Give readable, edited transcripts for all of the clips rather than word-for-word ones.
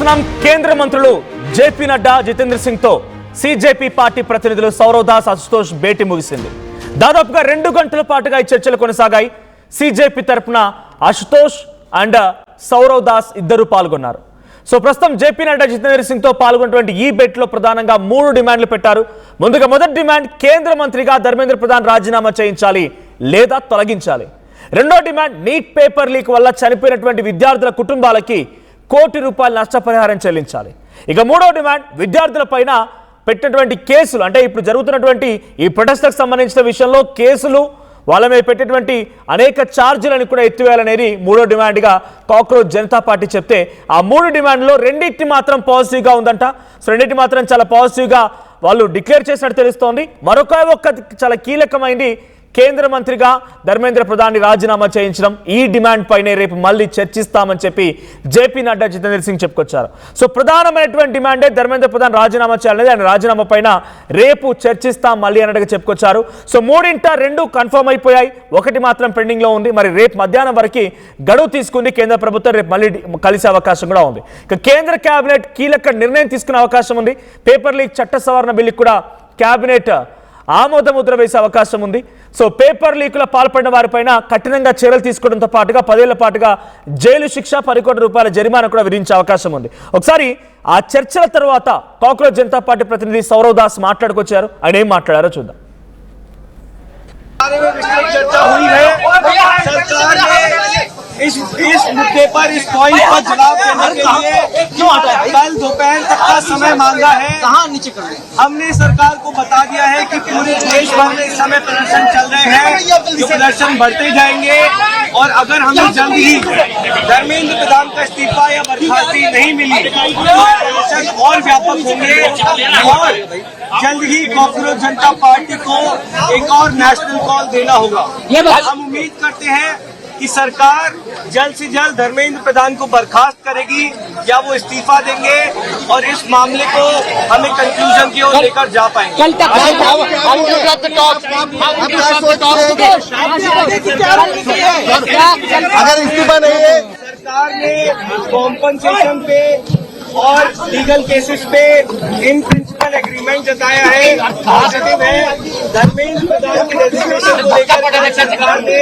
చూస్తున్నాం కేంద్ర మంత్రులు జేపీ నడ్డా జితేంద్ర సింగ్ తో సిజేపీ పార్టీ ప్రతినిధులు సౌరవ్ దాస్ అశుతోష్ భేటీ ముగిసింది. దాదాపుగా 2 గంటల పాటుగా ఈ చర్చలు కొనసాగాయి. సిజేపీ తరపున అశుతోష్ అండ్ సౌరవ్ దాస్ ఇద్దరు పాల్గొన్నారు. సో ప్రస్తుతం జేపీ నడ్డా జితేంద్ర సింగ్ తో పాల్గొన్నటువంటి ఈ భేటీలో ప్రధానంగా 3 డిమాండ్లు పెట్టారు. ముందుగా మొదటి డిమాండ్ కేంద్ర మంత్రిగా ధర్మేంద్ర ప్రధాన్ రాజీనామా చేయించాలి లేదా తొలగించాలి. రెండో డిమాండ్ నీట్ పేపర్ లీక్ వల్ల చనిపోయినటువంటి విద్యార్థుల కుటుంబాలకి ₹1 కోటి నష్టపరిహారం చెల్లించాలి. ఇక మూడో డిమాండ్ విద్యార్థుల పైన పెట్టినటువంటి కేసులు, అంటే ఇప్పుడు జరుగుతున్నటువంటి ఈ ప్రొటెస్ట్లకు సంబంధించిన విషయంలో కేసులు, వాళ్ళ మీద పెట్టేటువంటి అనేక ఛార్జీలను కూడా ఎత్తివేయాలనేది మూడో డిమాండ్గా కాక్రోచ్ జనతా పార్టీ చెప్తే, ఆ 3 డిమాండ్లో రెండింటి మాత్రం పాజిటివ్గా ఉందంట. సో రెండింటి మాత్రం చాలా పాజిటివ్గా వాళ్ళు డిక్లేర్ చేసినట్టు తెలుస్తోంది. మరొక చాలా కీలకమైంది కేంద్ర మంత్రిగా ధర్మేంద్ర ప్రధాన్ రాజీనామా చేయించడం. ఈ డిమాండ్ పైనే రేపు మళ్ళీ చర్చిస్తామని చెప్పి జేపీ నడ్డా జితేంద్ర సింగ్ చెప్పుకొచ్చారు. సో ప్రధానమైనటువంటి డిమాండే ధర్మేంద్ర ప్రధాన్ రాజీనామా చేయాలనేది. ఆయన రాజీనామా పైన రేపు చర్చిస్తాం మళ్ళీ అన్నట్టుగా చెప్పుకొచ్చారు. సో 2 కన్ఫర్మ్ అయిపోయాయి, 1 మాత్రం పెండింగ్ లో ఉంది. మరి రేపు మధ్యాహ్నం వరకు గడువు తీసుకుంది కేంద్ర ప్రభుత్వం. రేపు మళ్ళీ కలిసే అవకాశం కూడా ఉంది. ఇక కేంద్ర కేబినెట్ కీలక నిర్ణయం తీసుకునే అవకాశం ఉంది. పేపర్ లీక్ చట్ట సవరణ బిల్లుకి కూడా కేబినెట్ ఆమోద ముద్ర వేసే అవకాశం ఉంది. సో పేపర్ లీకుల పాల్పడిన వారిపైన కఠినంగా చర్యలు తీసుకోవడంతో పాటుగా 10 ఏళ్ల పాటుగా జైలు శిక్ష, ₹10 కోట్ల జరిమానా కూడా విధించే అవకాశం ఉంది. ఒకసారి ఆ చర్చల తర్వాత కాక్రోచ్ జనతా పార్టీ ప్రతినిధి సౌరవ్ దాస్ మాట్లాడుకొచ్చారు. ఆయన ఏం మాట్లాడారో చూద్దాం. इस मुद्दे पर इस पॉइंट पर जवाब देने के लिए कल दोपहर तक का समय मांगा है. हमने सरकार को बता दिया है कि पूरे देश भर में इस समय प्रदर्शन चल रहे हैं. ये प्रदर्शन बढ़ते जाएंगे और अगर हमें जल्द ही धर्मेंद्र प्रधान का इस्तीफा या बर्खास्ती नहीं मिली तो प्रदर्शन और व्यापक होंगे और जल्द ही कांग्रेस जनता पार्टी को एक और नेशनल कॉल देना होगा. हम उम्मीद करते हैं कि सरकार जल्द से जल्द धर्मेंद्र प्रधान को बर्खास्त करेगी या वो इस्तीफा देंगे और इस मामले को हमें कंक्लूजन की ओर लेकर जा पाएंगे. अगर इस्तीफा नहीं है, सरकार ने कॉम्पनसेशन पे और लीगल केसेस पे इन प्रिंसिपल एग्रीमेंट जताया है. पॉजिटिव है. धर्मेंद्र प्रधान की रेजिग्नेशन को लेकर सरकार ने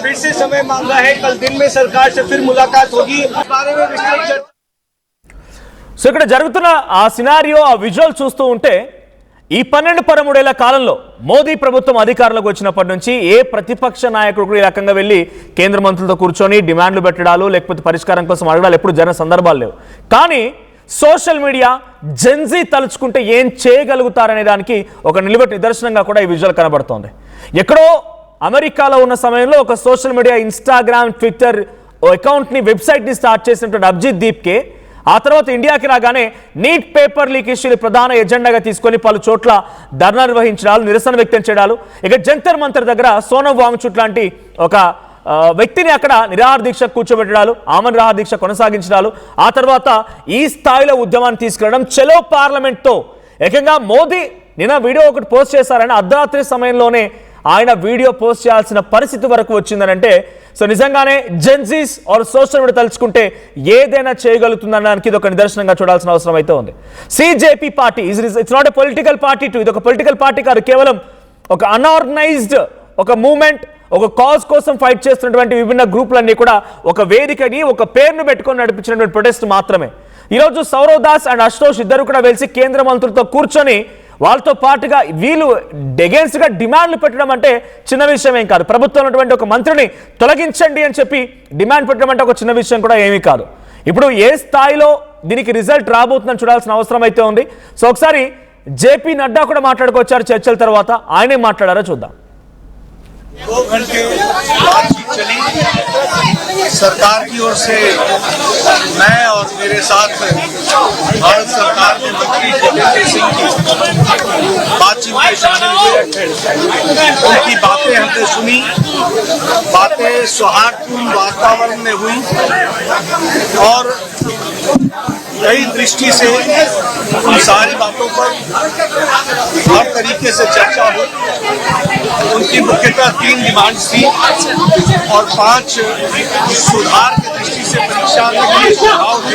फिर से समय मांगा है. कल दिन में सरकार से फिर मुलाकात होगी. इस बारे में विस्तृत. సో ఇక్కడ జరుగుతున్న ఆ సినారియో, ఆ విజువల్ చూస్తూ ఉంటే ఈ 12-13 ఏళ్ల కాలంలో మోదీ ప్రభుత్వం అధికారంలోకి వచ్చినప్పటి నుంచి ఏ ప్రతిపక్ష నాయకుడు కూడా ఈ రకంగా వెళ్ళి కేంద్ర మంత్రులతో కూర్చొని డిమాండ్లు పెట్టడాలు లేకపోతే పరిష్కారం కోసం అడగడాలు ఎప్పుడు జరిగిన సందర్భాలు లేవు. కానీ సోషల్ మీడియా జెన్జీ తలుచుకుంటే ఏం చేయగలుగుతారనే దానికి ఒక నిదర్శనంగా కూడా ఈ విజువల్ కనబడుతోంది. ఎక్కడో అమెరికాలో ఉన్న సమయంలో ఒక సోషల్ మీడియా ఇన్స్టాగ్రామ్, ట్విట్టర్ అకౌంట్ని, వెబ్సైట్ని స్టార్ట్ చేసినటువంటి అభిజిత్ దీప్కే ఆ తర్వాత ఇండియాకి రాగానే నీట్ పేపర్ లీక్ ఇష్యూని ప్రధాన ఎజెండాగా తీసుకొని పలు చోట్ల ధర్నా నిర్వహించడాలు, నిరసన వ్యక్తం చేయడాలు, ఇక జంతర్ మంతర్ దగ్గర సోనమ్ వాంగ్చుక్ లాంటి ఒక వ్యక్తిని అక్కడ నిరాహార దీక్ష కూర్చోబెట్టడాలు, ఆమె నిరాహార దీక్ష కొనసాగించడాలు, ఆ తర్వాత ఈ స్థాయిలో ఉద్యమాన్ని తీసుకెళ్లడం. చలో పార్లమెంట్తో ఏకంగా మోదీ నిన్న వీడియో ఒకటి పోస్ట్ చేశారని అర్ధరాత్రి సమయంలోనే ఆయన వీడియో పోస్ట్ చేయాల్సిన పరిస్థితి వరకు వచ్చిందనంటే, సో నిజంగానే జెన్జీస్ ఆర్ సోషల్ మీడియా తలుచుకుంటే ఏదైనా చేయగలుగుతుందనడానికి ఇది ఒక నిదర్శనంగా చూడాల్సిన అవసరం అయితే ఉంది. CJP party it's not a political party too, ఇది ఒక పొలిటికల్ పార్టీ కాదు, కేవలం ఒక అన్ఆర్గనైజ్డ్ ఒక మూవ్మెంట్, ఒక కాజ్ కోసం ఫైట్ చేస్తున్నటువంటి విభిన్న గ్రూపులన్నీ కూడా ఒక వేదికని, ఒక పేరును పెట్టుకొని నడిపించినటువంటి ప్రొటెస్ట్ మాత్రమే. ఈరోజు సౌరవ్ దాస్ అండ్ అశుతోష్ ఇద్దరు కూడా వెలిసి కేంద్ర మంత్రులతో కూర్చొని వాళ్ళతో పాటుగా వీళ్ళు అగెన్స్ట్ గా డిమాండ్లు పెట్టడం అంటే చిన్న విషయం ఏం కాదు. ప్రభుత్వం ఉన్నటువంటి ఒక మంత్రిని తొలగించండి అని చెప్పి డిమాండ్ పెట్టడం అంటే ఒక చిన్న విషయం కూడా ఏమీ కాదు. ఇప్పుడు ఏ స్థాయిలో దీనికి రిజల్ట్ రాబోతుందని చూడాల్సిన అవసరం అయితే ఉంది. సో ఒకసారి జేపీ నడ్డా కూడా మాట్లాడుకొచ్చారు చర్చల తర్వాత. ఆయనే మాట్లాడారో చూద్దాం. 2 घंटे बातचीत चली. सरकार की ओर से मैं और मेरे साथ भारत सरकार के मंत्री जितेंद्र सिंह की बातचीत में शामिल हुए. उनकी बातें हमने सुनी. बातें सौहार्दपूर्ण वातावरण में हुई और कई दृष्टि से सारी बातों पर हर तरीके से चर्चा हुई। उनकी मुख्यतः 3 डिमांड्स थी और 5 सुधार की दृष्टि से परीक्षा के लिए सुझाव थे।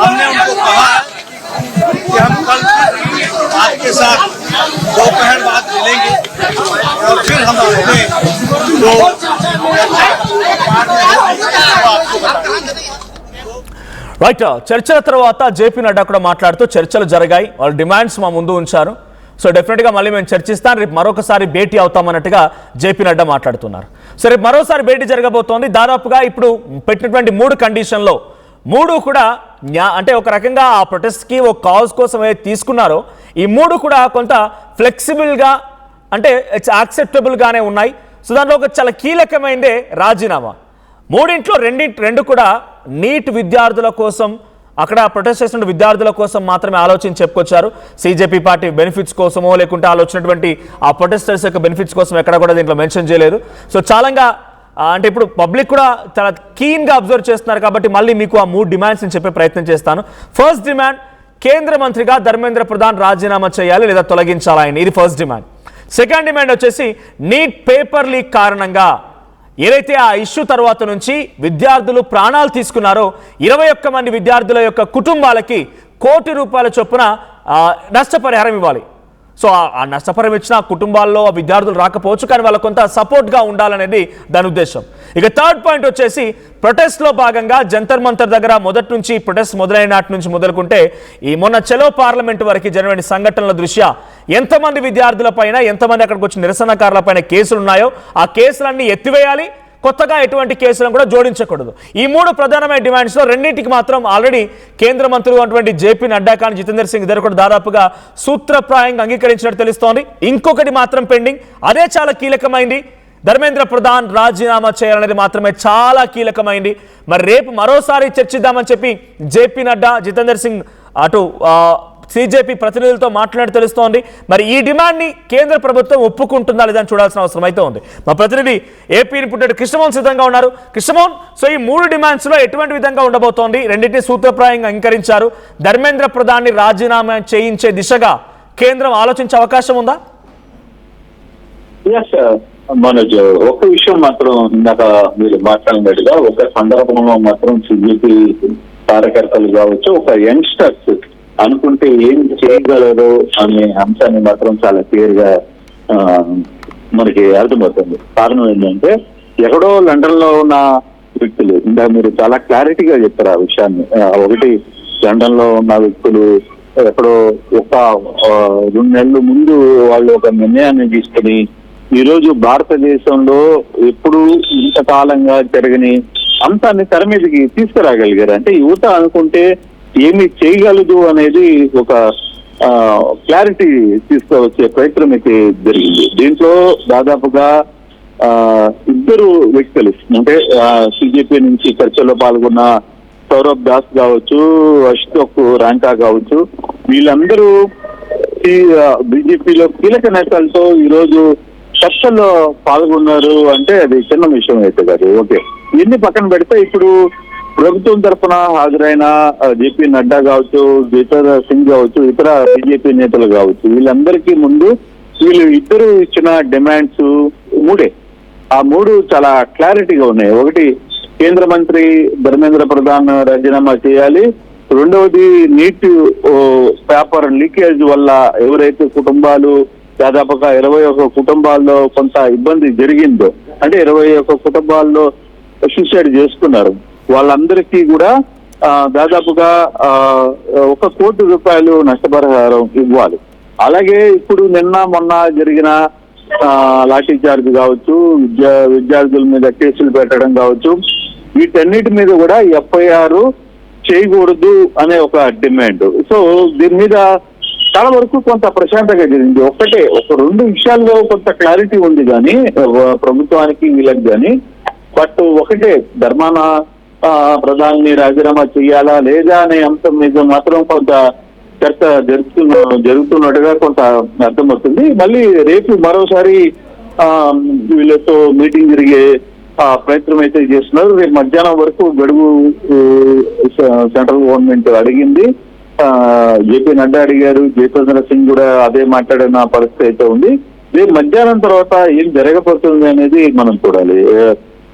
हमने उनको कहा कि हम कल आपके साथ दोपहर बाद मिलेंगे और फिर हम अपने जो आपको बताएंगे। రైట్, చర్చల తర్వాత జేపీ నడ్డా కూడా మాట్లాడుతూ చర్చలు జరిగాయి, వాళ్ళ డిమాండ్స్ మా ముందు ఉంచారు, సో డెఫినెట్గా మళ్ళీ మేము చర్చిస్తాం, రేపు మరొకసారి భేటీ అవుతామన్నట్టుగా జేపీ నడ్డా మాట్లాడుతున్నారు. సో రేపు మరోసారి భేటీ జరగబోతోంది. దాదాపుగా ఇప్పుడు పెట్టినటువంటి 3 కండిషన్లో 3 కూడా అంటే ఒక రకంగా ఆ ప్రొటెస్ట్కి ఒక కాజ్ కోసం ఏదైతే తీసుకున్నారో ఈ 3 కూడా కొంత ఫ్లెక్సిబుల్గా అంటే ఇట్స్ యాక్సెప్టబుల్గానే ఉన్నాయి. సో దాంట్లో ఒక చాలా కీలకమైనదే రాజీనామా. 3 2 కూడా నీట్ విద్యార్థుల కోసం, అక్కడ ప్రొటెస్ట్ చేస్తున్న విద్యార్థుల కోసం మాత్రమే ఆలోచించి చెప్పుకొచ్చారు. సిజేపీ పార్టీ బెనిఫిట్స్ కోసమో లేకుంటే ఆలోచించినటువంటి ఆ ప్రొటెస్టర్స్ యొక్క బెనిఫిట్స్ కోసం ఎక్కడ కూడా దీంట్లో మెన్షన్ చేయలేదు. సో చాలాగా అంటే ఇప్పుడు పబ్లిక్ కూడా చాలా కీన్గా అబ్జర్వ్ చేస్తున్నారు కాబట్టి మళ్ళీ మీకు ఆ 3 డిమాండ్స్ నేను చెప్పే ప్రయత్నం చేస్తాను. ఫస్ట్ డిమాండ్, కేంద్ర మంత్రిగా ధర్మేంద్ర ప్రధాన్ రాజీనామా చేయాలి లేదా తొలగించాలి ఆయన, ఇది ఫస్ట్ డిమాండ్. సెకండ్ డిమాండ్ వచ్చేసి నీట్ పేపర్ లీక్ కారణంగా ఏదైతే ఆ ఇష్యూ తర్వాత నుంచి విద్యార్థులు ప్రాణాలు తీసుకున్నారో 21 మంది విద్యార్థుల యొక్క కుటుంబాలకి ₹1 కోటి చొప్పున నష్టపరిహారం ఇవ్వాలి. సో ఆ నష్టపరిహారం ఇచ్చిన కుటుంబాల్లో విద్యార్థులు రాకపోవచ్చు, కానీ వాళ్ళకు కొంత సపోర్ట్గా ఉండాలనేది దాని ఉద్దేశం. ఇక థర్డ్ పాయింట్ వచ్చేసి ప్రొటెస్ట్లో భాగంగా జంతర్ మంతర్ దగ్గర మొదటి నుంచి ప్రొటెస్ట్ మొదలైన నాటి నుంచి మొదలుకుంటే ఈ మొన్న చలో పార్లమెంట్ వరకు జరిగిన సంఘటనల దృష్ట్యా ఎంతమంది విద్యార్థులపైన, ఎంతమంది అక్కడికి వచ్చిన నిరసనకారులపైన కేసులు ఉన్నాయో ఆ కేసులన్నీ ఎత్తివేయాలి, కొత్తగా ఎటువంటి కేసులను కూడా జోడించకూడదు. ఈ 3 ప్రధానమైన డిమాండ్స్లో 2టికి మాత్రం ఆల్రెడీ కేంద్ర మంత్రులు అటువంటి జేపీ నడ్డా కానీ జితేందర్ సింగ్ ఇద్దరు కూడా దాదాపుగా సూత్రప్రాయంగా అంగీకరించినట్టు తెలుస్తోంది. ఇంకొకటి మాత్రం పెండింగ్, అదే చాలా కీలకమైంది. ధర్మేంద్ర ప్రధాన్ రాజీనామా చేయాలనేది మాత్రమే చాలా కీలకమైంది. మరి రేపు మరోసారి చర్చిద్దామని చెప్పి జేపీ నడ్డా, జితేందర్ సింగ్ అటు సిజేపీ ప్రతినిధులతో మాట్లాడి తెలుస్తోంది. మరి ఈ డిమాండ్ని కేంద్ర ప్రభుత్వం ఒప్పుకుంటుందా లేదా అని చూడాల్సిన అవసరం అయితే ఉంది. మా ప్రతినిధి ఏపీని పుట్టిన కృష్ణమోహన్ సిద్ధంగా ఉన్నారు. కృష్ణమోహన్, సో ఈ 3 డిమాండ్స్లో ఎటువంటి విధంగా ఉండబోతోంది? రెండింటినీ సూత్రప్రాయంగా అంగీకరించారు. ధర్మేంద్ర ప్రధాన్ని రాజీనామా చేయించే దిశగా కేంద్రం ఆలోచించే అవకాశం ఉందా? మనోజ్, ఒక విషయం మాత్రం ఇందాక మీరు మాట్లాడినట్టుగా ఒక సందర్భంలో మాత్రం సిజేపీ కార్యకర్తలు కావచ్చు, ఒక యంగ్స్టర్స్ అనుకుంటే ఏం చేయగలరు అనే అంశాన్ని మాత్రం చాలా క్లియర్ గా మనకి అర్థమవుతుంది. కారణం ఏంటంటే ఎక్కడో లండన్ లో ఉన్న వ్యక్తులు, ఇంకా మీరు చాలా క్లారిటీగా చెప్పారు ఆ విషయాన్ని. ఒకటి, లండన్ లో ఉన్న వ్యక్తులు ఎక్కడో ఒక 2 నెలల ముందు వాళ్ళు ఒక నిర్ణయాన్ని తీసుకుని ఈరోజు భారతదేశంలో ఎప్పుడు ఇంతకాలంగా జరగని అంశాన్ని తెర మీదకి తీసుకురాగలిగారు. అంటే యువత అనుకుంటే ఏమి చేయగలదు అనేది ఒక క్లారిటీ తీసుకువచ్చే ప్రయత్నం అయితే జరిగింది. దీంట్లో దాదాపుగా 2 వ్యక్తులు అంటే సిజేపీ నుంచి చర్చలో పాల్గొన్న సౌరభ్ దాస్ కావచ్చు, అశోక్ రాంకా కావచ్చు, వీళ్ళందరూ బీజేపీలో కీలక నేతలతో ఈరోజు చర్చల్లో పాల్గొన్నారు. అంటే అది చిన్న విషయం అయితే కాదు. ఓకే, ఇన్ని పక్కన పెడితే ఇప్పుడు ప్రభుత్వం తరఫున హాజరైన జేపీ నడ్డా కావచ్చు, జితేందర్ సింగ్ కావచ్చు, ఇతర బీజేపీ నేతలు కావచ్చు, వీళ్ళందరికీ ముందు వీళ్ళు ఇద్దరు ఇచ్చిన డిమాండ్స్ 3. ఆ 3 చాలా క్లారిటీగా ఉన్నాయి. ఒకటి, కేంద్ర మంత్రి ధర్మేంద్ర ప్రధాన్ రాజీనామా చేయాలి. రెండవది, నీట్ పేపర్ లీకేజ్ వల్ల ఎవరైతే కుటుంబాలు దాదాపుగా 21 కుటుంబాల్లో కొంత ఇబ్బంది జరిగిందో, అంటే 21 కుటుంబాల్లో సూసైడ్ చేసుకున్నారు, వాళ్ళందరికీ కూడా దాదాపుగా ₹1 కోటి నష్టపరిహారం ఇవ్వాలి. అలాగే ఇప్పుడు నిన్న మొన్న జరిగిన లాఠీ చార్జ్ కావచ్చు, విద్యార్థుల మీద కేసులు పెట్టడం కావచ్చు, వీటన్నిటి మీద కూడా FIR చేయకూడదు అనే ఒక డిమాండ్. సో దీని మీద చాలా వరకు కొంత ప్రశాంతంగా జరిగింది. ఒక 2 విషయాల్లో కొంత క్లారిటీ ఉంది కానీ ప్రభుత్వానికి వీళ్ళకి కానీ. బట్ ఒకటే, ధర్మాన ప్రధాని రాజీనామా చేయాలా లేదా అనే అంశం మీద మాత్రం కొంత చర్చ జరుగుతున్నట్టుగా కొంత అర్థమవుతుంది. మళ్ళీ రేపు మరోసారి వీళ్ళతో మీటింగ్ జరిగే ప్రయత్నం అయితే చేస్తున్నారు. రేపు మధ్యాహ్నం వరకు గడువు సెంట్రల్ గవర్నమెంట్ అడిగింది. జేపీ నడ్డా అడిగారు, జయప్రద సింగ్ కూడా అదే మాట్లాడిన పరిస్థితి అయితే ఉంది. రేపు మధ్యాహ్నం తర్వాత ఏం జరగబోతుంది అనేది మనం చూడాలి.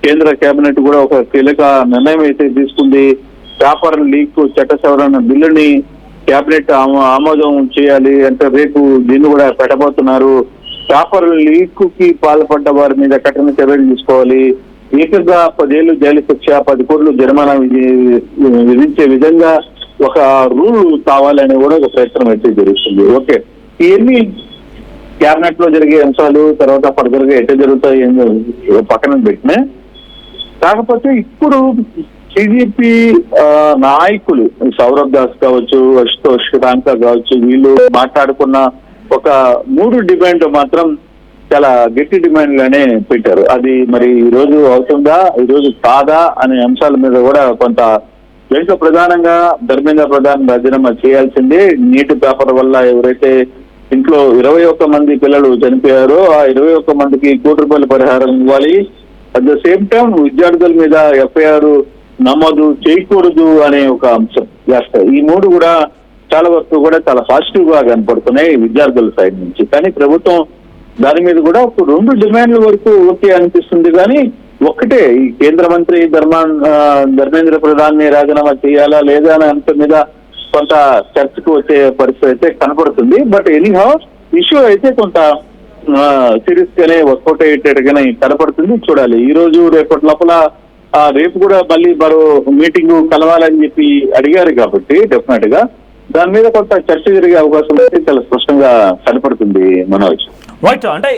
కేంద్ర కేబినెట్ కూడా ఒక కీలక నిర్ణయం అయితే తీసుకుంది. పేపర్ లీక్ చట్ట సవరణ బిల్లుని కేబినెట్ ఆమోదం చేయాలి అంటే రేపు దీన్ని కూడా పెట్టబోతున్నారు. పేపర్ లీక్ కి పాల్పడ్డ వారి మీద కఠిన చర్యలు తీసుకోవాలి. ఏకంగా 10 ఏళ్లు జైలు శిక్ష, 10 కోట్లు జరిమానా విధించే విధంగా ఒక రూల్ కావాలని కూడా ఒక ప్రయత్నం అయితే జరుగుతుంది. ఓకే, ఇవన్నీ క్యాబినెట్ లో జరిగే అంశాలు తర్వాత ఫర్దర్ గా ఎట్లా జరుగుతాయి పక్కన పెట్టినా, కాకపోతే ఇప్పుడు టీడీపీ నాయకులు సౌరభ్ దాస్ కావచ్చు, అశుతోష్ రాంకా కావచ్చు, వీళ్ళు మాట్లాడుకున్న ఒక 3 డిమాండ్ మాత్రం చాలా గట్టి డిమాండ్గానే పెట్టారు. అది మరి ఈ రోజు అవుతుందా, ఈ రోజు కాదా అనే అంశాల మీద కూడా కొంత దీంట్లో ప్రధానంగా ధర్మేంద్ర ప్రధాన్ రాజీనామా చేయాల్సిందే. నీటి పేపర్ వల్ల ఎవరైతే ఇంట్లో 21 మంది పిల్లలు చనిపోయారో ఆ 21 మందికి ₹1,00,00,000 పరిహారం ఇవ్వాలి. అట్ ద సేమ్ టైం విద్యార్థుల మీద ఎఫ్ఐఆర్ నమోదు చేయకూడదు అనే ఒక అంశం చేస్తారు. ఈ 3 కూడా చాలా వరకు కూడా చాలా పాజిటివ్ గా కనపడుతున్నాయి విద్యార్థుల సైడ్ నుంచి. కానీ ప్రభుత్వం దాని మీద కూడా ఒక 2 డిమాండ్ల వరకు ఓకే అనిపిస్తుంది. కానీ ఒక్కటే ఈ కేంద్ర మంత్రి ధర్మేంద్ర ప్రధాన్ ని రాజీనామా చేయాలా లేదా అనే అంశం మీద కొంత చర్చకు వచ్చే పరిస్థితి అయితే కనపడుతుంది. బట్ ఎనీహౌ ఇష్యూ అయితే కొంత సీరియస్ గానే వర్కౌట్ అయ్యేటట్టుగానే కనపడుతుంది. చూడాలి ఈ రోజు రేపటి లోపల. రేపు కూడా మళ్ళీ మరో మీటింగ్ కలవాలని చెప్పి అడిగారు కాబట్టి డెఫినెట్ గా దాని మీద కొంత చర్చ జరిగే అవకాశం అయితే చాలా స్పష్టంగా కనపడుతుంది మనోజ్. రైట్, అంటే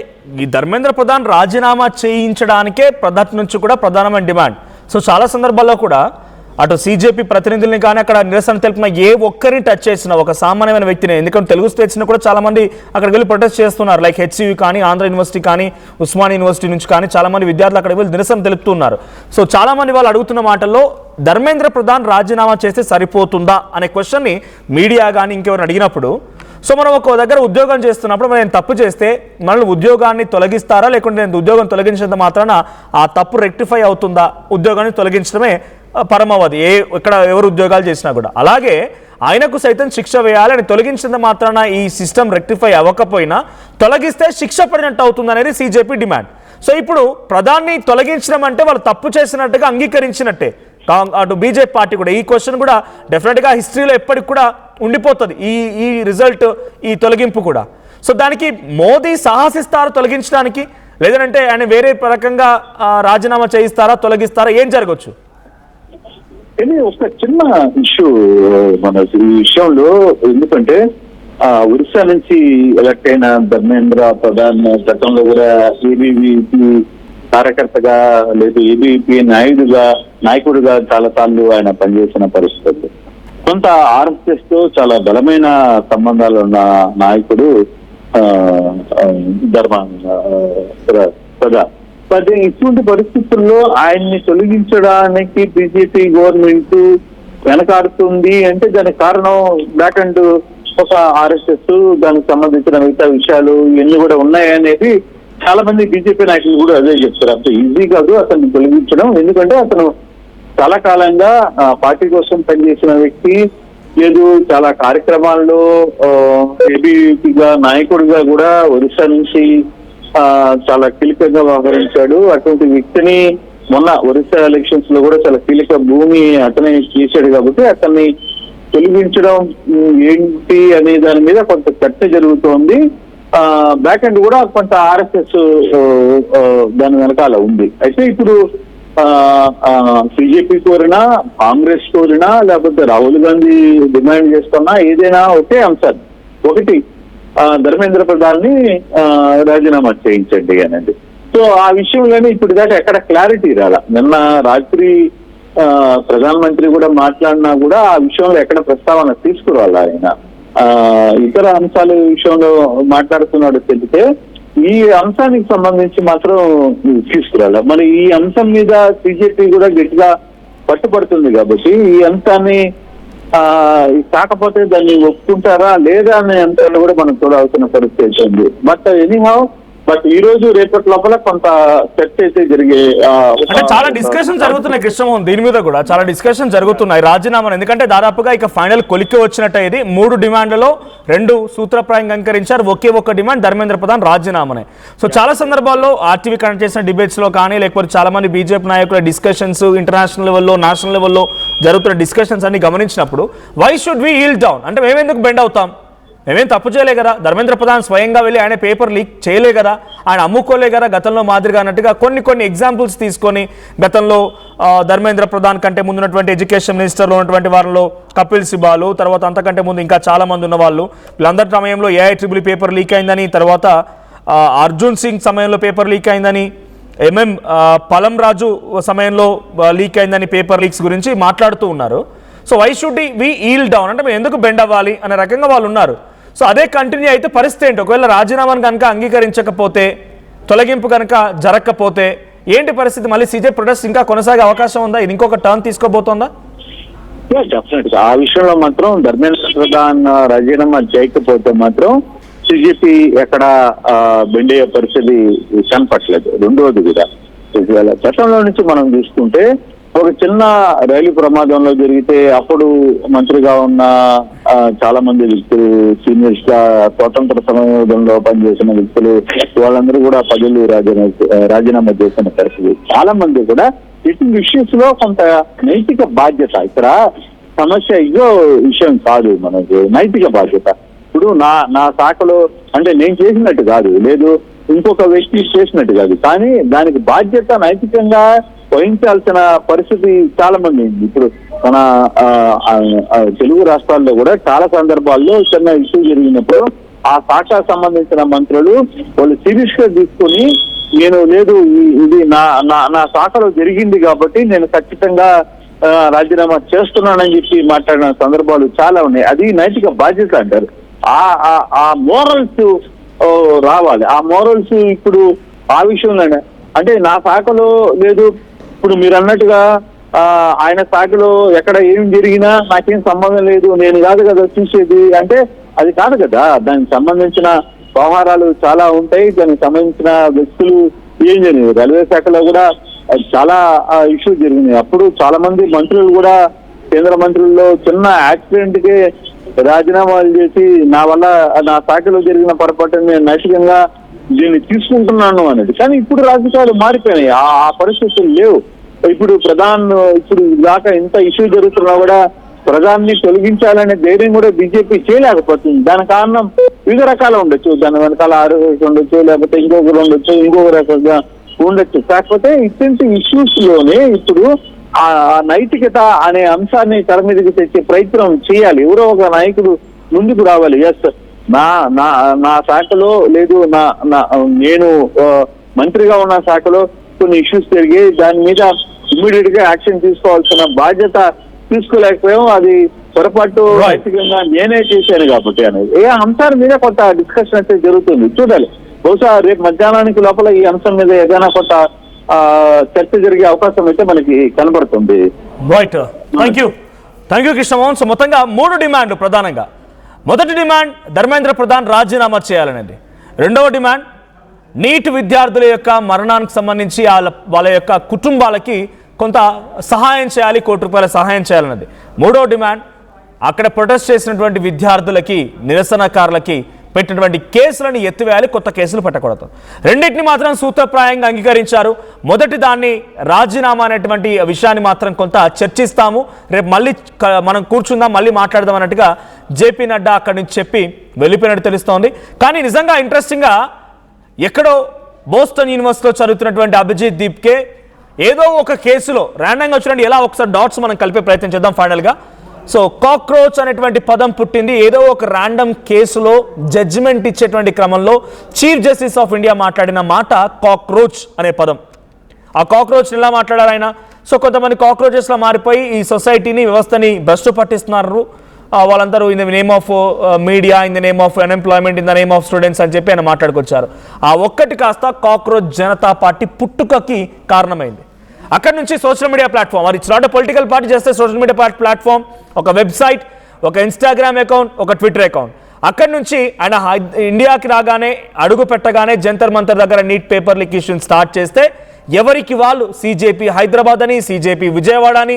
ఈ ధర్మేంద్ర ప్రధాన్ రాజీనామా చేయించడానికే ప్రధాని నుంచి కూడా ప్రధానమైన డిమాండ్. సో చాలా సందర్భాల్లో కూడా అటు సీజేపీ ప్రతినిధుల్ని కానీ అక్కడ నిరసన తెలిపిన ఏ ఒక్కరిని టచ్ చేసిన ఒక సామాన్యమైన వ్యక్తిని, ఎందుకంటే తెలుగు స్టేట్స్ ని కూడా చాలా మంది అక్కడికి వెళ్ళి ప్రొటెస్ట్ చేస్తున్నారు. లైక్ హెచ్సియు కానీ, ఆంధ్ర యూనివర్సిటీ కానీ, ఉస్మానియా యూనివర్సిటీ నుంచి కానీ చాలా మంది విద్యార్థులు అక్కడికి వెళ్ళి నిరసన తెలుపుతున్నారు. సో చాలా మంది వాళ్ళు అడుగుతున్న మాటల్లో ధర్మేంద్ర ప్రధాన్ రాజీనామా చేస్తే సరిపోతుందా అనే క్వశ్చన్ ని మీడియా కానీ ఇంకెవరిని అడిగినప్పుడు, సో మనం ఒక దగ్గర ఉద్యోగం చేస్తున్నప్పుడు నేను తప్పు చేస్తే మనల్ని ఉద్యోగాన్ని తొలగిస్తారా, లేకుంటే నేను ఉద్యోగం తొలగించినంత మాత్రాన ఆ తప్పు రెక్టిఫై అవుతుందా? ఉద్యోగాన్ని తొలగించడమే పరమావధి ఇక్కడ ఎవరు ఉద్యోగాలు చేసినా కూడా. అలాగే ఆయనకు సైతం శిక్ష వేయాలి అని తొలగించినంత మాత్రాన ఈ సిస్టమ్ రెక్టిఫై అవ్వకపోయినా తొలగిస్తే శిక్ష పడినట్టు అవుతుంది అనేది సీజేపీ డిమాండ్. సో ఇప్పుడు ప్రధాన్ని తొలగించడం అంటే వాళ్ళు తప్పు చేసినట్టుగా అంగీకరించినట్టే. అటు బీజేపీ పార్టీ కూడా ఈ క్వశ్చన్ కూడా డెఫినెట్గా హిస్టరీలో ఎప్పటికి కూడా ఉండిపోతుంది ఈ రిజల్ట్, ఈ తొలగింపు కూడా. సో దానికి మోదీ సాహసిస్తారా తొలగించడానికి, లేదంటే ఆయన వేరే రకంగా రాజీనామా చేయిస్తారా, తొలగిస్తారా, ఏం జరగవచ్చు? ఇది ఒక చిన్న ఇష్యూ మన ఈ విషయంలో. ఎందుకంటే ఒరిస్సా నుంచి ఎలక్ట్ అయిన ధర్మేంద్ర ప్రధాన్ గతంలో కూడా ఏబీవీపీ కార్యకర్తగా లేదు ఏబీవీపీ నాయకుడిగా చాలా సార్లు ఆయన పనిచేసిన పరిస్థితి. కొంత ఆర్ఎస్ఎస్ తో చాలా బలమైన సంబంధాలు ఉన్న నాయకుడు ప్రధాన్. ఇటువంటి పరిస్థితుల్లో ఆయన్ని తొలగించడానికి బీజేపీ గవర్నమెంట్ వెనకాడుతుంది అంటే దానికి కారణం బ్యాక్ అండ్ ఒక ఆర్ఎస్ఎస్, దానికి సంబంధించిన మిగతా విషయాలు ఇవన్నీ కూడా ఉన్నాయనేది చాలా మంది బీజేపీ నాయకులు కూడా అదే చెప్తారు. అంత ఈజీ కాదు అతన్ని తొలగించడం. ఎందుకంటే అతను చాలా కాలంగా పార్టీ కోసం పనిచేసిన వ్యక్తి, లేదు చాలా కార్యక్రమాల్లో ఏబీవీపీగా నాయకుడిగా కూడా ఒరిస్సా నుంచి చాలా కీలకంగా వ్యవహరించాడు. అటువంటి వ్యక్తిని మొన్న ఒరిస్సా ఎలక్షన్స్ లో కూడా చాలా కీలక భూమి అతనే చేశాడు. కాబట్టి అతన్ని తొలగించడం ఏంటి అనే దాని మీద కొంత చర్చ జరుగుతోంది. బ్యాక్ ఎండ్ కూడా కొంత ఆర్ఎస్ఎస్ దాని వెనకాల ఉంది. అయితే ఇప్పుడు బీజేపీ కోరినా, కాంగ్రెస్ కోరినా, లేకపోతే రాహుల్ గాంధీ డిమాండ్ చేస్తున్నా ఏదైనా ఒకే అంశాన్ని, ఒకటి ధర్మేంద్ర ప్రధాన్ ని రాజీనామా చేయించండి అనేది. సో ఆ విషయంలోనే ఇప్పుడు దాకా ఎక్కడ క్లారిటీ రాలా. నిన్న రాత్రి ప్రధానమంత్రి కూడా మాట్లాడినా కూడా ఆ విషయంలో ఎక్కడ ప్రస్తావన తీసుకురావాలి. ఆయన ఇతర అంశాల విషయంలో మాట్లాడుతున్నాడు తెలిపితే ఈ అంశానికి సంబంధించి మాత్రం తీసుకురాలి. మరి ఈ అంశం మీద బీజేపీ కూడా గట్టిగా పట్టుబడుతుంది కాబట్టి ఈ అంశాన్ని కాకపోతే దాన్ని ఒప్పుకుంటారా లేదా అనే అంశాన్ని కూడా మనం చూడాల్సిన పరిస్థితి ఉంది. బట్ ఎనీహౌ బట్ ఈ రోజు రేపటి లోపల కొంత చర్చ అయితే జరిగే అంటే చాలా డిస్కషన్ జరుగుతున్నాయి కృష్ణమోహన్, దీని మీద కూడా చాలా డిస్కషన్ జరుగుతున్నాయి రాజీనామాను. ఎందుకంటే దాదాపుగా ఇక ఫైనల్ కొలిక్కి వచ్చినట్టే. ఇది 3 డిమాండ్లలో 2 సూత్రప్రాయంగా అంగీకరించారు. ఒకే ఒక డిమాండ్ ధర్మేంద్ర ప్రధాన్ రాజీనామానే. సో చాలా సందర్భాల్లో ఆర్టీవీ కనెక్ట్ చేసిన డిబేట్స్ లో కానీ, లేకపోతే చాలా మంది బీజేపీ నాయకుల డిస్కషన్స్ ఇంటర్నేషనల్ లెవెల్లో నేషనల్ లెవెల్లో జరుగుతున్న డిస్కషన్స్ అన్ని గమనించినప్పుడు why should we kneel down అంటే మేమెందుకు బెండ్ అవుతాం, మేమేం తప్పు చేయలే కదా, ధర్మేంద్ర ప్రధాన్ స్వయంగా వెళ్ళి ఆయన పేపర్ లీక్ చేయలే కదా, ఆయన అమ్ముకోలే కదా గతంలో మాదిరిగా అన్నట్టుగా కొన్ని ఎగ్జాంపుల్స్ తీసుకొని గతంలో ధర్మేంద్ర ప్రధాన్ కంటే ముందున్నటువంటి ఎడ్యుకేషన్ మినిస్టర్లో ఉన్నటువంటి వారిలో కపిల్ సిబాలు, తర్వాత అంతకంటే ముందు ఇంకా చాలా మంది ఉన్న వాళ్ళు, వీళ్ళందరి సమయంలో ఏఐట్రిబుల్ పేపర్ లీక్ అయిందని, తర్వాత అర్జున్ సింగ్ సమయంలో పేపర్ లీక్ అయిందని, పలం రాజు సమయంలో లీక్ అయిందని పేపర్ లీక్స్ గురించి మాట్లాడుతూ ఉన్నారు. So why should we kneel down అంటే మేము ఎందుకు బెండ్ అవ్వాలి అనే రకంగా వాళ్ళు ఉన్నారు. సో అదే కంటిన్యూ అయితే పరిస్థితి ఏంటి, ఒకవేళ రాజీనామాను కనుక అంగీకరించకపోతే, తొలగింపు కనుక జరగకపోతే ఏంటి పరిస్థితి? మళ్ళీ సీజే ప్రొటెస్ట్ ఇంకా కొనసాగే అవకాశం ఉందా? ఇది ఇంకొక టర్న్ తీసుకోబోతోందా? డెఫినెట్ ఆ విషయంలో మాత్రం ధర్మేంద్ర ప్రధాన్ రాజీనామా చేయకపోతే మాత్రం సిజేపీ ఎక్కడ బెండ్ అయ్యే పరిస్థితి కనపట్లేదు. రెండవది కూడా గతంలో నుంచి మనం చూసుకుంటే ఒక చిన్న రైలు ప్రమాదంలో జరిగితే అప్పుడు మంత్రిగా ఉన్న చాలా మంది వ్యక్తులు, సీనియర్స్ గా స్వతంత్ర సమయంలో పనిచేసిన వ్యక్తులు, వాళ్ళందరూ కూడా పదవులు రాజీనామా చేసిన పరిస్థితి. చాలా మంది కూడా ఇటువంటి ఇష్యూస్ లో కొంత నైతిక బాధ్యత, ఇక్కడ సమస్య ఇదో విషయం కాదు, మనకు నైతిక బాధ్యత. ఇప్పుడు నా శాఖలో అంటే నేను చేసినట్టు కాదు, లేదు ఇంకొక వ్యక్తి చేసినట్టు కాదు, కానీ దానికి బాధ్యత నైతికంగా వహించాల్సిన పరిస్థితి చాలా మంది ఉంది. ఇప్పుడు మన తెలుగు రాష్ట్రాల్లో కూడా చాలా సందర్భాల్లో చిన్న ఇష్యూ జరిగినప్పుడు ఆ శాఖకు సంబంధించిన మంత్రులు వాళ్ళు సీరియస్ గా తీసుకుని నేను లేదు ఇది నా శాఖలో జరిగింది కాబట్టి నేను ఖచ్చితంగా రాజీనామా చేస్తున్నానని చెప్పి మాట్లాడిన సందర్భాలు చాలా ఉన్నాయి. అది నైతిక బాధ్యత అంటారు. ఆ మోరల్స్ రావాలి. ఆ మోరల్స్ ఇప్పుడు ఆ విషయంలోనే అంటే నా శాఖలో లేదు, ఇప్పుడు మీరు అన్నట్టుగా ఆయన శాఖలో ఎక్కడ ఏం జరిగినా నాకేం సంబంధం లేదు, నేను కాదు కదా చూసేది అంటే అది కాదు కదా. దానికి సంబంధించిన వ్యవహారాలు చాలా ఉంటాయి, దానికి సంబంధించిన వ్యక్తులు ఏం జరిగింది. రైల్వే శాఖలో కూడా చాలా ఇష్యూ జరిగినాయి. అప్పుడు చాలా మంది మంత్రులు కూడా కేంద్ర మంత్రుల్లో చిన్న యాక్సిడెంట్ కి రాజీనామాలు చేసి నా వల్ల నా శాఖలో జరిగిన పొరపాటుని నేను నైతికంగా దీన్ని తీసుకుంటున్నాను అనేది. కానీ ఇప్పుడు రాజకీయాలు మారిపోయినాయి, ఆ పరిస్థితులు లేవు. ఇప్పుడు ఇప్పుడు దాకా ఇంత ఇష్యూ జరుగుతున్నా కూడా ప్రధాన్ని తొలగించాలనే ధైర్యం కూడా బీజేపీ చేయలేకపోతుంది. దాని కారణం వివిధ రకాలు ఉండొచ్చు, దాని వెనకాల ఆరోగ్యం ఉండొచ్చు, లేకపోతే ఇంకొకరు ఉండొచ్చు, ఇంకొక రకంగా ఉండొచ్చు. కాకపోతే ఇటువంటి ఇష్యూస్ లోనే ఇప్పుడు ఆ నైతికత అనే అంశాన్ని తెర మీదకి తెచ్చే ప్రయత్నం చేయాలి. ఎవరో ఒక నాయకుడు ముందుకు రావాలి. ఎస్ నా శాఖలో లేదు, నేను మంత్రిగా ఉన్న శాఖలో కొన్ని ఇష్యూస్ జరిగాయి, దాని మీద ఇమ్మీడియట్ గా యాక్షన్ తీసుకోవాల్సిన బాధ్యత తీసుకోలేకపోయాం, అది పొరపాటు నైతికంగా నేనే చేశాను కాబట్టి అనేది ఏ అంశాల మీద కొంత డిస్కషన్ అయితే జరుగుతుంది. చూడాలి, బహుశా రేపు మధ్యాహ్నానికి లోపల ఈ అంశం మీద ఏదైనా కొంత చర్చ జరిగే అవకాశం అయితే మనకి కనబడుతుంది. Right, thank you Krishnamohan. So మొత్తంగా 3 డిమాండ్లు ప్రధానంగా. మొదటి డిమాండ్ ధర్మేంద్ర ప్రధాన్ రాజీనామా చేయాలనేది. రెండవ డిమాండ్ నీట్ విద్యార్థుల యొక్క మరణానికి సంబంధించి వాళ్ళ యొక్క కుటుంబాలకి కొంత సహాయం చేయాలి, ₹1 సహాయం చేయాలన్నది. మూడో డిమాండ్ అక్కడ ప్రొటెస్ట్ చేసినటువంటి విద్యార్థులకి, నిరసనకారులకి పెట్టినటువంటి కేసులను ఎత్తివేయాలి, కొత్త కేసులు పెట్టకూడదు. రెండింటిని మాత్రం సూత్రప్రాయంగా అంగీకరించారు. మొదటి దాన్ని రాజీనామా అనేటువంటి విషయాన్ని మాత్రం కొంత చర్చిస్తాము, రేపు మళ్ళీ మనం కూర్చుందాం, మళ్ళీ మాట్లాడదాం అన్నట్టుగా జేపీ నడ్డా అక్కడి నుంచి చెప్పి వెళ్ళిపోయినట్టు తెలుస్తోంది. కానీ నిజంగా ఇంట్రెస్టింగ్గా ఎక్కడో బోస్టన్ యూనివర్సిటీలో చదువుతున్నటువంటి అభిజిత్ దీప్కే ఏదో ఒక కేసులో ర్యాండంగా వచ్చినట్టు ఎలా ఒకసారి డాట్స్ మనం కలిపే ప్రయత్నం చేద్దాం ఫైనల్గా. సో కాక్రోచ్ అనేటువంటి పదం పుట్టింది ఏదో ఒక ర్యాండమ్ కేసులో జడ్జిమెంట్ ఇచ్చేటువంటి క్రమంలో చీఫ్ జస్టిస్ ఆఫ్ ఇండియా మాట్లాడిన మాట కాక్రోచ్ అనే పదం. ఆ కాక్రోచ్ ఎలా మాట్లాడారు ఆయన? సో కొంతమంది కాక్రోచెస్లా మారిపోయి ఈ సొసైటీని, వ్యవస్థని భ్రష్టు పట్టిస్తున్నారు వాళ్ళందరూ, in the name of media, in the name of unemployment, in the name of students అని చెప్పి ఆయన మాట్లాడుకొచ్చారు. ఆ ఒక్కటి కాస్త కాక్రోచ్ జనతా పార్టీ పుట్టుకకి కారణమైంది. అక్కడ నుంచి సోషల్ మీడియా ప్లాట్ఫామ్, మరి it's not a political party, చేస్తే సోషల్ మీడియా ప్లాట్ఫామ్, ఒక వెబ్సైట్, ఒక ఇన్స్టాగ్రామ్ అకౌంట్, ఒక ట్విట్టర్ అకౌంట్, అక్కడి నుంచి ఆయన ఇండియాకి రాగానే అడుగు పెట్టగానే జంతర్ మంతర్ దగ్గర నీట్ పేపర్ లికేషన్ స్టార్ట్ చేస్తే ఎవరికి వాళ్ళు సిజేపీ హైదరాబాద్ అని, సిజేపీ విజయవాడ అని,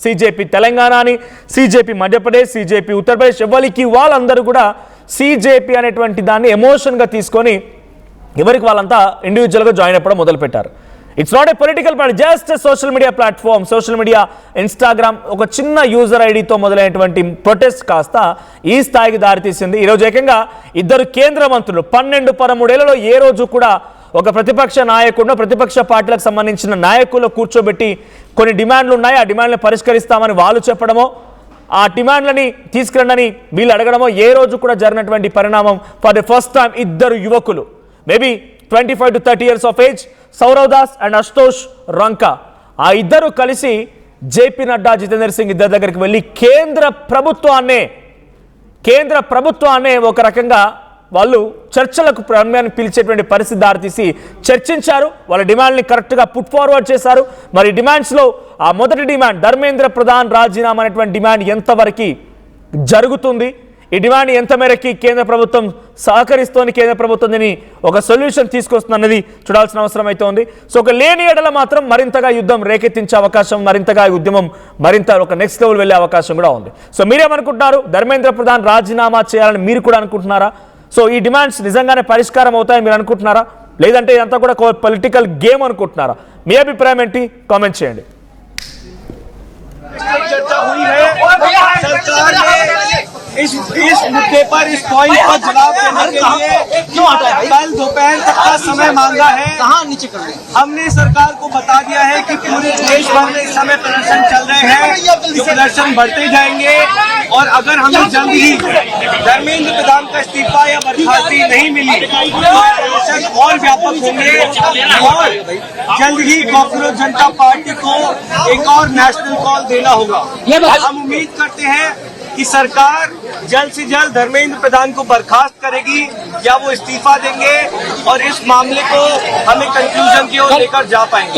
సిజేపీ తెలంగాణ అని, సిజేపీ మధ్యప్రదేశ్, సిజేపీ ఉత్తరప్రదేశ్, ఎవరికి వాళ్ళందరూ కూడా సిజేపీ అనేటువంటి దాన్ని ఎమోషన్గా తీసుకొని ఎవరికి వాళ్ళంతా ఇండివిజువల్గా జాయిన్ అవ్వడం మొదలుపెట్టారు. It's not a political party, just social media platform. Social media Instagram ఒక చిన్న యూజర్ ఐడితో మొదలైనటువంటి ప్రొటెస్ట్ కాస్త ఈ స్థాయికి దారితీసింది. ఈరోజు ఏకంగా ఇద్దరు కేంద్ర మంత్రులు 12-13 ఏ రోజు కూడా ఒక ప్రతిపక్ష నాయకుడు, ప్రతిపక్ష పార్టీలకు సంబంధించిన నాయకులు కూర్చోబెట్టి కొన్ని డిమాండ్లు ఉన్నాయి, ఆ డిమాండ్లను పరిష్కరిస్తామని వాళ్ళు చెప్పడమో, ఆ డిమాండ్లని తీసుకురండి వీళ్ళు అడగడమో ఏ రోజు కూడా జరిగినటువంటి పరిణామం. ఫర్ ది ఫస్ట్ టైం ఇద్దరు యువకులు, maybe 25 to 30 years of age, Saurav Das and Ashutosh Ranka, ఆ ఇద్దరు కలిసి జేపీ నడ్డా, జితేందర్ సింగ్ ఇద్దరి దగ్గరికి వెళ్ళి కేంద్ర ప్రభుత్వాన్నే ఒక రకంగా వాళ్ళు చర్చలకు ప్రమేయాన్ని పిలిచేటువంటి పరిస్థితి దారితీసి చర్చించారు. వాళ్ళ డిమాండ్ని కరెక్ట్గా పుట్ ఫార్వర్డ్ చేశారు. మరి డిమాండ్స్లో ఆ మొదటి డిమాండ్ ధర్మేంద్ర ప్రధాన్ రాజీనామా అనేటువంటి డిమాండ్ ఎంతవరకు జరుగుతుంది, ఈ డిమాండ్ ఎంత మేరకి కేంద్ర ప్రభుత్వం సహకరిస్తోంది, కేంద్ర ప్రభుత్వం దీన్ని ఒక సొల్యూషన్ తీసుకొస్తుందన్నది చూడాల్సిన అవసరం అయితే ఉంది. సో ఒక లేని ఎడల మాత్రం మరింతగా యుద్ధం రేకెత్తించే అవకాశం, మరింతగా ఈ ఉద్యమం మరింత ఒక నెక్స్ట్ లెవెల్ వెళ్ళే అవకాశం కూడా ఉంది. సో మీరేమనుకుంటున్నారు? ధర్మేంద్ర ప్రధాన్ రాజీనామా చేయాలని మీరు కూడా అనుకుంటున్నారా? సో ఈ డిమాండ్స్ నిజంగానే పరిష్కారం అవుతాయని మీరు అనుకుంటున్నారా, లేదంటే ఇదంతా కూడా పొలిటికల్ గేమ్ అనుకుంటున్నారా? మీ అభిప్రాయం ఏంటి? కామెంట్ చేయండి. चर्चा हुई है, सरकार ने इस मुद्दे पर, इस पॉइंट पर जवाब देने के लिए कल दोपहर तक का समय मांगा है. हमने सरकार को बता दिया है कि पूरे देश भर में इस समय प्रदर्शन चल रहे हैं, ये प्रदर्शन बढ़ते जाएंगे और अगर हमें जल्द ही धर्मेंद्र प्रधान का इस्तीफा या बर्खास्ती नहीं मिली तो प्रदर्शन और व्यापक होंगे और जल्द ही कॉकरोच जनता पार्टी को एक और नेशनल कॉल देना होगा. हम उम्मीद करते हैं कि सरकार जल्द से जल्द धर्मेंद्र प्रधान को बर्खास्त करेगी या वो इस्तीफा देंगे और इस मामले को हमें कंक्लूजन की ओर लेकर जा पाएंगे.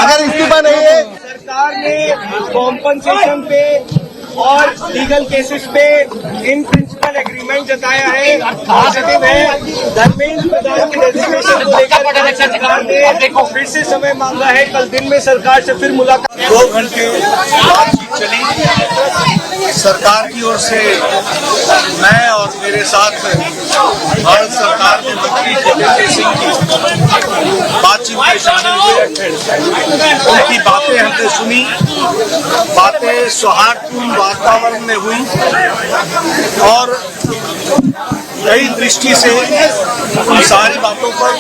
अगर इस्तीफा नहीं है, सरकार ने कॉम्पनसेशन पे और लीगल केसेस पे इन प्रिंसिपल एग्रीमेंट जताया है, पॉजिटिव है. धर्मेंद्र प्रधान की रेजिग्नेशन को लेकर सरकार ने फिर से समय मांगा है. कल दिन में सरकार से फिर मुलाकात. 2 घंटे बातचीत चली. सरकार की ओर से मैं और मेरे साथ भारत सरकार के मंत्री जितेंद्र सिंह की बातचीत में शामिल हुए. उनकी बातें हमने सुनी. बातें सौहार्दपूर्ण वातावरण में हुई और कई दृष्टि से उन सारी बातों पर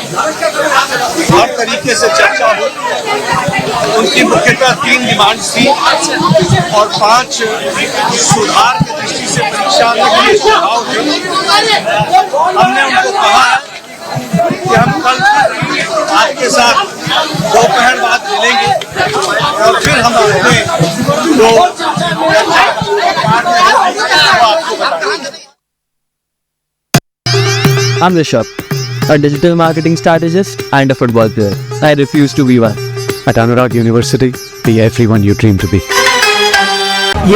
हर तरीके से चर्चा हुई. उनकी मुख्यतः 3 डिमांड्स थी और 5 सुधार की दृष्टि से परीक्षा के लिए सुझाव थे. हमने उनको कहा कि हम कल आपके साथ दोपहर बाद मिलेंगे और फिर हम अपने जो आपको बताएंगे. I'm Rishabh, a digital marketing strategist and a football player. I refuse to be one. At Anurag University, be everyone you dream to be.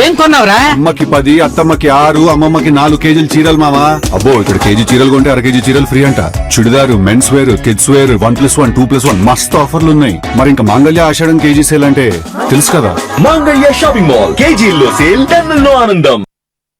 ఏం కొన్నావురా? అమ్మకి 10, అత్తమ్మకి 6, అమ్మమ్మకి 4 కేజీలు చీరలు మామా. అబ్బో ఇక్కడ కేజీ చీరలు కొంటే 1/2 కేజీ చీరలు ఫ్రీ అంట. Churidar, men's wear, kids wear 1+1, 2+1 మస్తు ఆఫర్లు ఉన్నాయి. మరి ఇంకా మాంగళ్య ఆషాఢం కేజీ సేల్ అంటే తెలుసు కదా. మాంగళ్య షాపింగ్ మాల్ కేజీల్లో సేల్, టన్నుల్లో ఆనందం.